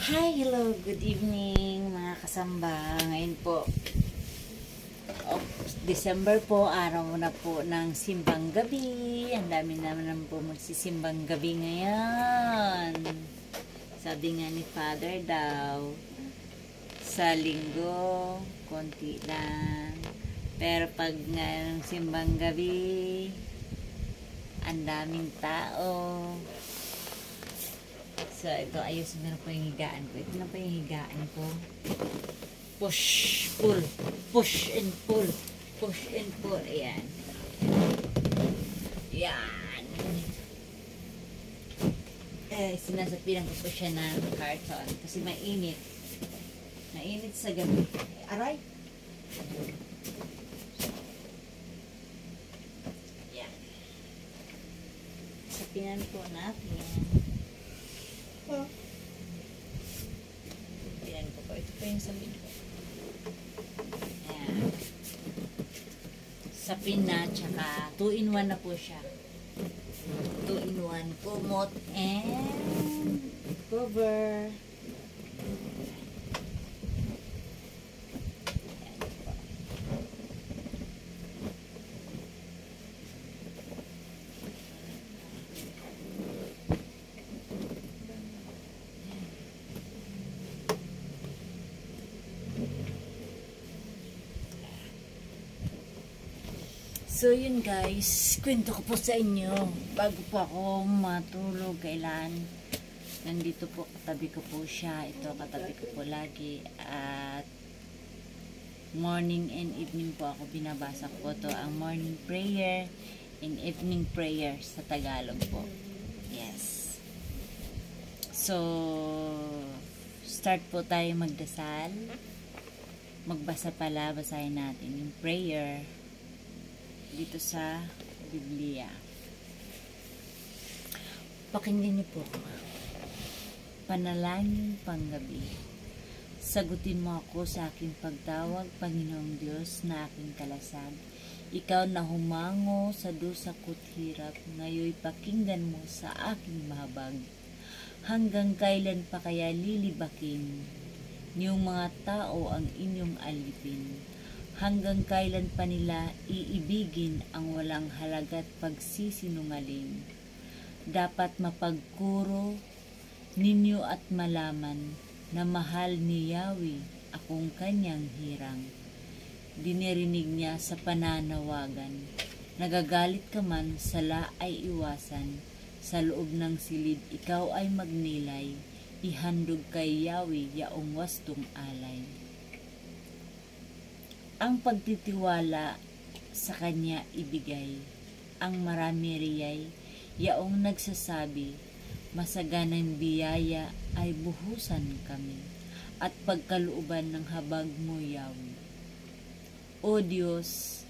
Hi, hello, good evening mga kasamba. Ngayon po, December po, araw na po ng simbang gabi. Ang dami naman po magsisimbang gabi ngayon. Sabi nga ni Father daw, sa linggo, konti lang. Pero pag nga ng simbang gabi, ang daming tao. So, ito, ayusin na po yung higaan ko. Ito na po yung higaan ko. Push, pull. Push and pull. Push and pull. Ayan. Ayan. Sinasapilan ko po siya ng carton. Kasi mainit. Mainit sa gabi. Aray! Ayan. Sapinan po natin. Ayan ko po. Ito po yung sapin ko. Ayan. Sapin na, tsaka 2-in-1 na po siya. 2-in-1. Kumot and cover. So yun guys, kwento ko po sa inyo bago po ako matulog kailan. Nandito po, katabi ko po siya. Ito, katabi ko po lagi. At morning and evening po ako binabasa ko to ang morning prayer and evening prayer sa Tagalog po. Yes. So, start po tayo magdasal. Magbasa pala, basahin natin yung prayer dito sa Biblia. Pakinggan niyo po. Panalangin panggabi. Sagutin mo ako sa aking pagtawag, Panginoong Diyos na aking kalasag. Ikaw na humango sa dusa ko't hirap, ngayoy pakinggan mo sa aking mahabag. Hanggang kailan pa kaya lilibakin niyong mga tao ang inyong alipin? Hanggang kailan pa nila iibigin ang walang halaga't pagsisinungaling? Dapat mapagkuro ninyo at malaman na mahal ni Yahweh akong kanyang hirang. Dinirinig niya sa pananawagan. Nagagalit ka man, sala ay iwasan. Sa loob ng silid ikaw ay magnilay. Ihandog kay Yahweh yaong wastong alay. Ang pagtitiwala sa kanya ibigay, ang marami riyay, yaong nagsasabi, masaganang biyaya ay buhusan kami, at pagkalooban ng habag mo, Yahweh. O Diyos,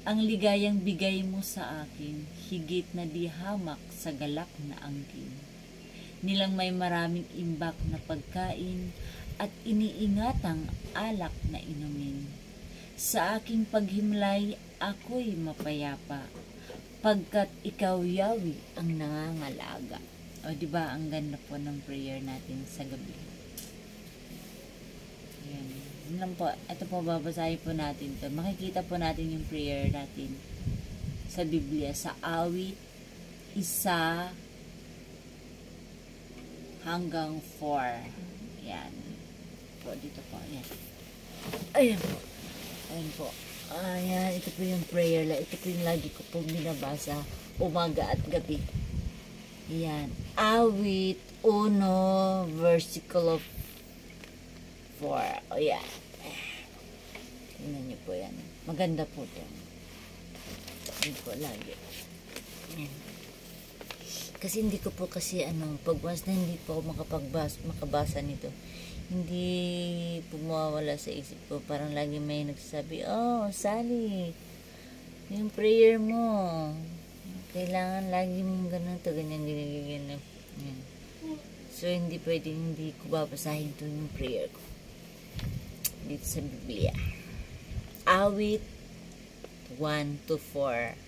ang ligayang bigay mo sa akin, higit na di hamak sa galak na angkin. Nilang may maraming imbak na pagkain, at iniingatang alak na inumin. Sa aking paghimlay, ako'y mapayapa, pagkat ikaw, Yahweh, ang nangangalaga. O, diba, ang ganda po ng prayer natin sa gabi. Ayan. Yun lang po. Ito po, babasahin po natin to. Makikita po natin yung prayer natin sa Biblia, sa awit 1 hanggang 4. Ayan. Po, dito po. Ayan. Ayan po. Ayan po. Ayan, ito po yung prayer. Ito po yung lagi ko po binabasa umaga at gabi. Ayan. Awit 1, versikulo 4. O yan. Tingnan niyo po yan. Maganda po ito. Ayan po lagi. Ayan. Kasi hindi ko po kasi pag once na hindi po ako makabasa nito, hindi po mawawala sa isip ko. Parang lagi may nagsasabi, oh, Sally, yung prayer mo, kailangan lagi mong ganun to, ganyan. Yan. So, hindi pwedeng hindi ko babasahin to yung prayer ko. Dito sa Biblia. Awit 1 to 4.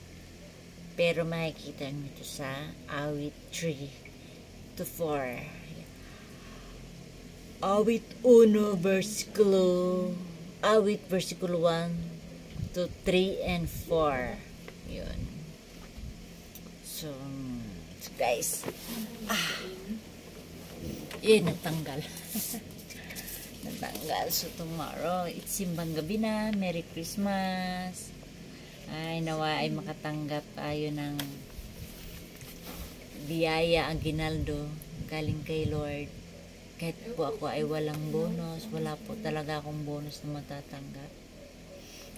Pero makikita nyo ito sa awit 3 to 4. Awit 1, versikulo 1 to 3 and 4. Yun. So guys, natanggal. Natanggal. So tomorrow, it's simbang gabi na. Merry Christmas. Ay, nawa ay makatanggap tayo ng biyaya aginaldo galing kay Lord. Kahit po ako ay walang bonus, wala po talaga akong bonus na matatanggap.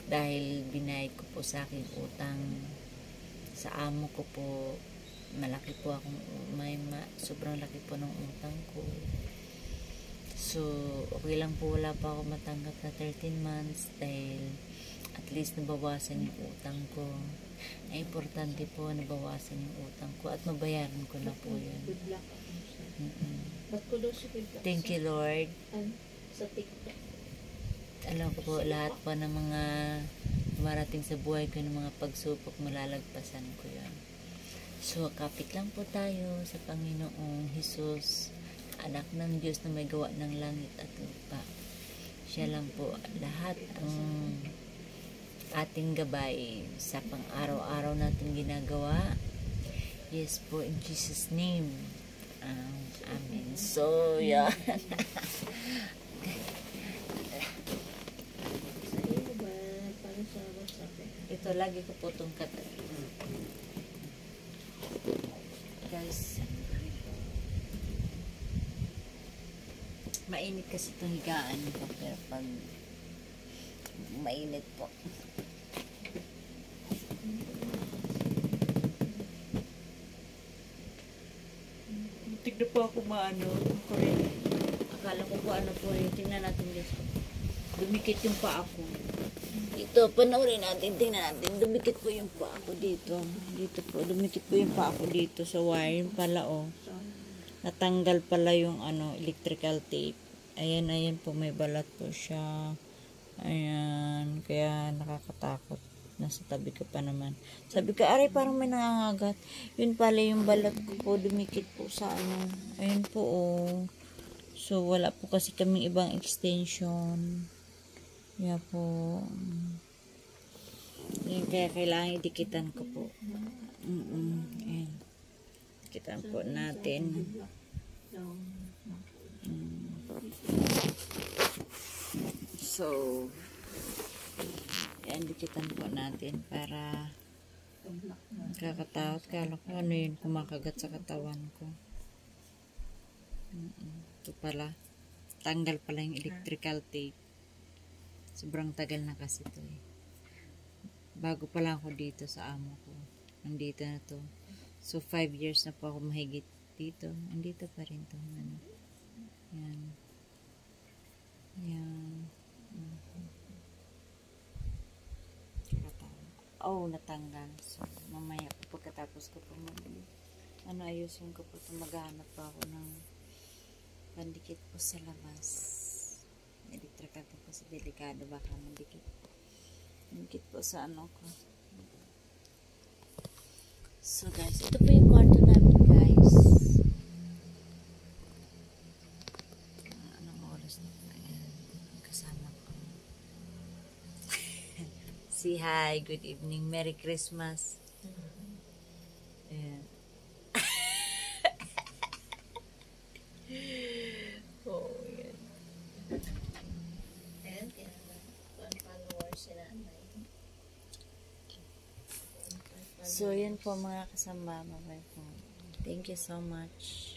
Dahil binayad ko po sa aking utang sa amo ko po. Malaki po akong, sobrang laki po ng utang ko. So, okay lang po, wala pa ako matanggap na 13 months dahil at least nabawasan yung utang ko. Ay, importante po, nabawasan yung utang ko at mabayaran ko na po yun. Thank you, Lord. Alam ko po, lahat po ng mga marating sa buhay ko ng mga pagsupok, malalagpasan ko yun. So, kapit lang po tayo sa Panginoong Hesus, anak ng Diyos na may gawa ng langit at lupa. Siya lang po lahat ang ating gabay sa pang-araw-araw natin ginagawa. Yes po, in Jesus' name. Amen. So, yeah. Ito, lagi ko po itong guys, mainit kasi itong higaan ko, pero pag mainit po, tignan po ako maano akala ko po ano po yun. Tingnan natin dito, dumikit yung paa ko dito, panoorin natin, tingnan natin, dumikit po yung paa ko dito po, dumikit po yung paa ko dito sa wire, yung pala natanggal pala yung electrical tape. Ayan po, may balat po siya. Ayan, kaya nakakatakot. Nasa tabi ko pa naman. Sabi ko, aray, parang may nangangagat. Yun pala yung balat ko po, dumikit po sa Ayan po, So, wala po kasi kaming ibang extension. Kaya po, yun, kaya kailangan idikitan ko po. Ayan. Dikitan po natin. So, yan, dikitan po natin para kakatakot. Kala ko ano yun, kumakagat sa katawan ko. Ito pala, tanggal pala yung electrical tape. Sobrang tagal na kasi ito eh. Bago pa lang ako dito sa amo ko. Nandito na to. So, 5 years na po ako mahigit dito. Nandito pa rin to. Yan. Yan. Natanggal. So, mamaya po pagkatapos ko po ayusin ko po ito. Maghanap pa ako ng pandikit po sa labas. Electrical po kasi delikado. Baka mandikit. Mandikit po sa ko. So guys, ito po yung kwarto namin guys. Anong oras na po? Ayan. Kasama ko. Say hi, good evening, Merry Christmas. Ayan. Yan. And, followers sila. So, yun po mga kasama. Thank you so much.